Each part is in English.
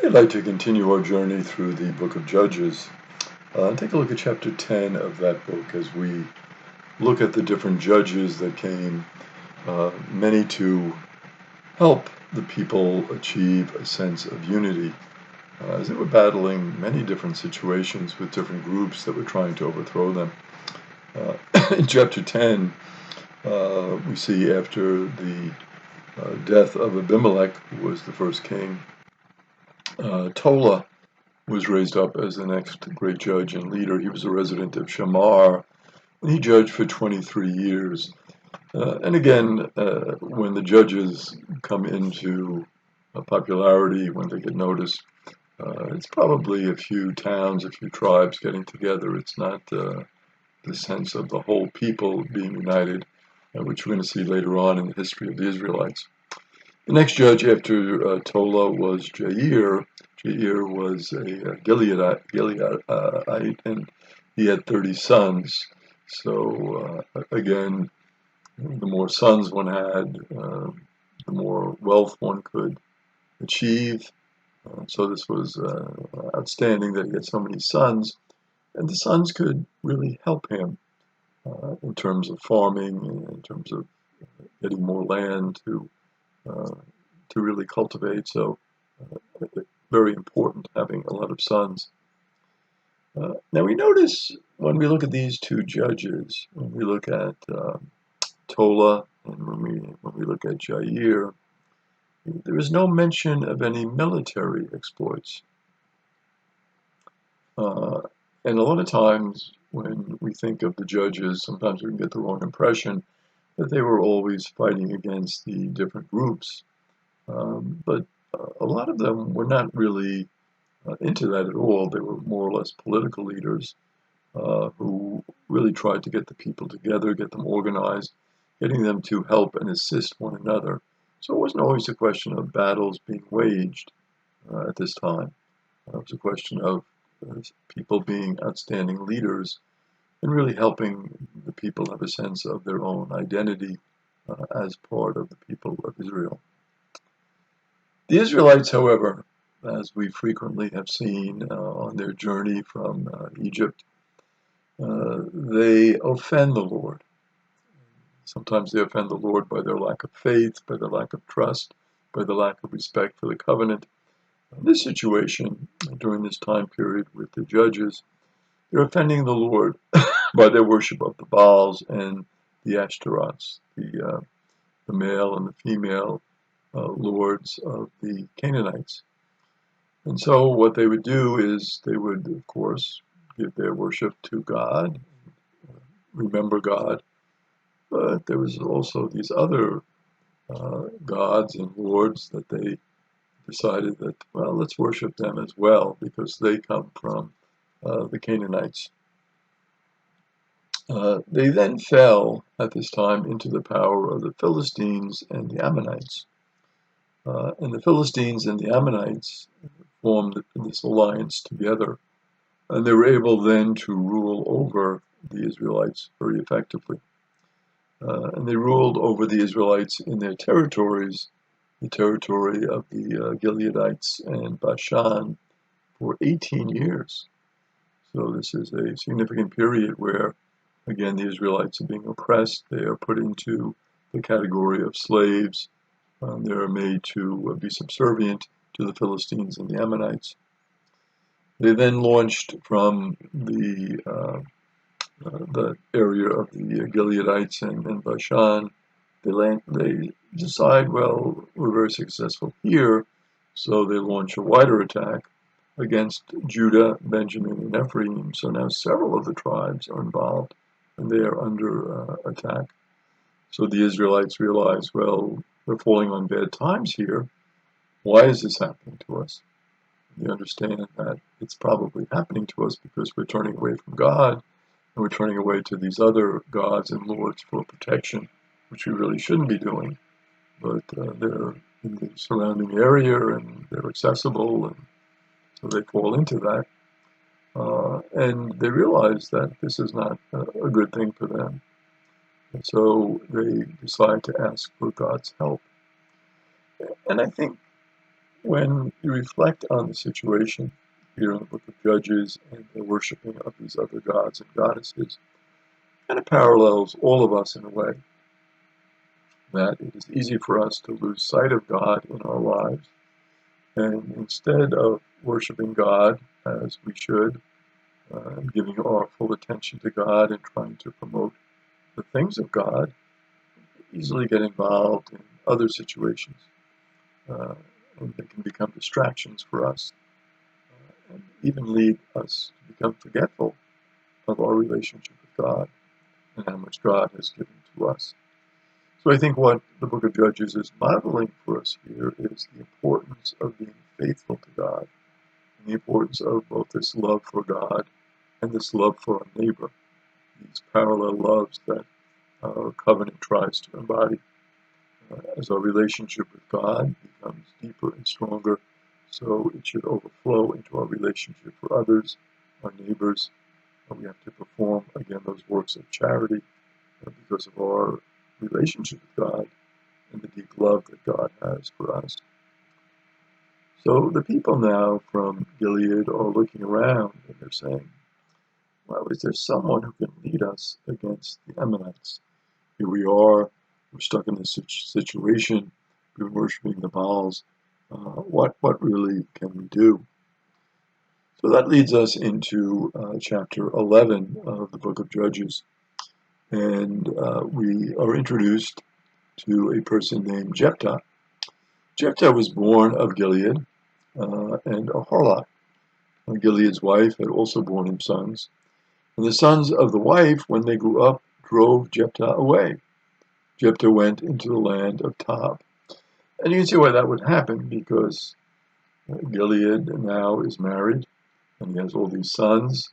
I'd like to continue our journey through the book of Judges. Take a look at chapter 10 of that book as we look at the different judges that came, many to help the people achieve a sense of unity, as they were battling many different situations with different groups that were trying to overthrow them. In chapter 10, we see after the death of Abimelech, who was the first king, Tola was raised up as the next great judge and leader. He was a resident of Shamar, and he judged for 23 years. And again, when the judges come into popularity, when they get noticed, it's probably a few towns, a few tribes getting together. It's not the sense of the whole people being united, which we're going to see later on in the history of the Israelites. The next judge after Tola was Jair. Jair was a Gileadite, and he had 30 sons. So again, the more sons one had, the more wealth one could achieve. So this was outstanding that he had so many sons, and the sons could really help him in terms of farming, in terms of getting more land to really cultivate. So very important having a lot of sons. Now we notice when we look at these two judges, when we look at Tola and when we look at Jair, there is no mention of any military exploits. And a lot of times when we think of the judges, sometimes we can get the wrong impression that they were always fighting against the different groups. But a lot of them were not really into that at all. They were more or less political leaders who really tried to get the people together, get them organized, getting them to help and assist one another. So it wasn't always a question of battles being waged at this time. It was a question of people being outstanding leaders and really helping the people have a sense of their own identity as part of the people of Israel. The Israelites, however, as we frequently have seen on their journey from Egypt, they offend the Lord. Sometimes they offend the Lord by their lack of faith, by their lack of trust, by the lack of respect for the covenant. In this situation, during this time period with the judges, they're offending the Lord by their worship of the Baals and the Ashtaroths, the male and the female lords of the Canaanites. And so what they would do is they would, of course, give their worship to God, remember God, but there was also these other gods and lords that they decided that, well, let's worship them as well because they come from the Canaanites. They then fell at this time into the power of the Philistines and the Ammonites. And the Philistines and the Ammonites formed this alliance together, and they were able then to rule over the Israelites very effectively. And they ruled over the Israelites in their territories, the territory of the Gileadites and Bashan, for 18 years. So this is a significant period where, again, the Israelites are being oppressed. They are put into the category of slaves. They are made to be subservient to the Philistines and the Ammonites. They then launched from the area of the Gileadites and Bashan. They decide, well, we're very successful here, so they launch a wider attack against Judah, Benjamin, and Ephraim. So now several of the tribes are involved, and they are under attack. So the Israelites realize, well, we're falling on bad times here. Why is this happening to us? They understand that it's probably happening to us because we're turning away from God, and we're turning away to these other gods and lords for protection, which we really shouldn't be doing. But they're in the surrounding area, and they're accessible, and so they fall into that. And they realize that this is not a good thing for them. And so they decide to ask for God's help. And I think when you reflect on the situation here in the book of Judges and the worshiping of these other gods and goddesses, kind of parallels all of us in a way, that it is easy for us to lose sight of God in our lives, and instead of worshiping God as we should, giving our full attention to God and trying to promote the things of God, easily get involved in other situations, and they can become distractions for us, and even lead us to become forgetful of our relationship with God and how much God has given to us. So I think what the book of Judges is modeling for us here is the importance of being faithful to God, and the importance of both this love for God and this love for our neighbor, these parallel loves that our covenant tries to embody. As our relationship with God becomes deeper and stronger, so it should overflow into our relationship for others, our neighbors. We have to perform, again, those works of charity because of our relationship with God and the deep love that God has for us. So the people now from Gilead are looking around and they're saying, well, is there someone who can lead us against the Ammonites? Here we are, we're stuck in this situation, we're worshiping the Baals. What really can we do? So that leads us into chapter 11 of the book of Judges. And we are introduced to a person named Jephthah. Jephthah was born of Gilead and Aharlah. Gilead's wife had also borne him sons. And the sons of the wife, when they grew up, drove Jephthah away. Jephthah went into the land of Tob. And you can see why that would happen, because Gilead now is married, and he has all these sons,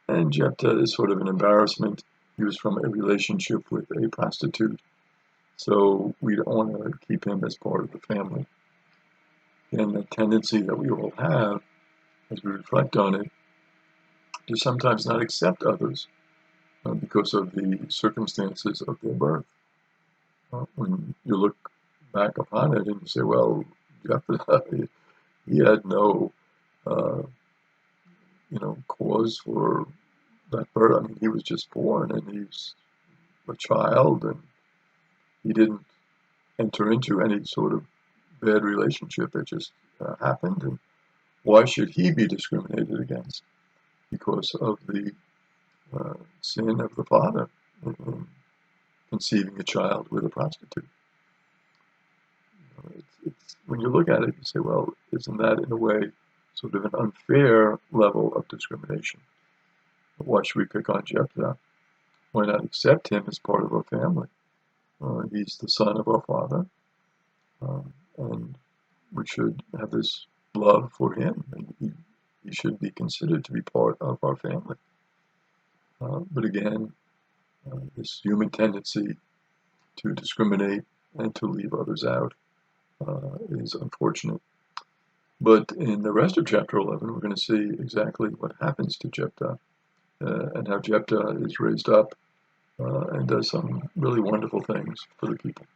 and Jephthah is sort of an embarrassment. He was from a relationship with a prostitute, so we don't want to keep him as part of the family. And the tendency that we all have, as we reflect on it, to sometimes not accept others because of the circumstances of their birth. When you look back upon it and you say, well, Jephthah, he had no, cause for that birth. I mean, he was just born and he's a child, and he didn't enter into any sort of bad relationship. It just happened, and why should he be discriminated against because of the sin of the father in conceiving a child with a prostitute? When you look at it, you say, well, isn't that in a way sort of an unfair level of discrimination? Why should we pick on Jephthah? Why not accept him as part of our family? He's the son of our father, and we should have this love for him, and he should be considered to be part of our family. But again, this human tendency to discriminate and to leave others out is unfortunate. But in the rest of chapter 11, we're going to see exactly what happens to Jephthah and how Jephthah is raised up and does some really wonderful things for the people.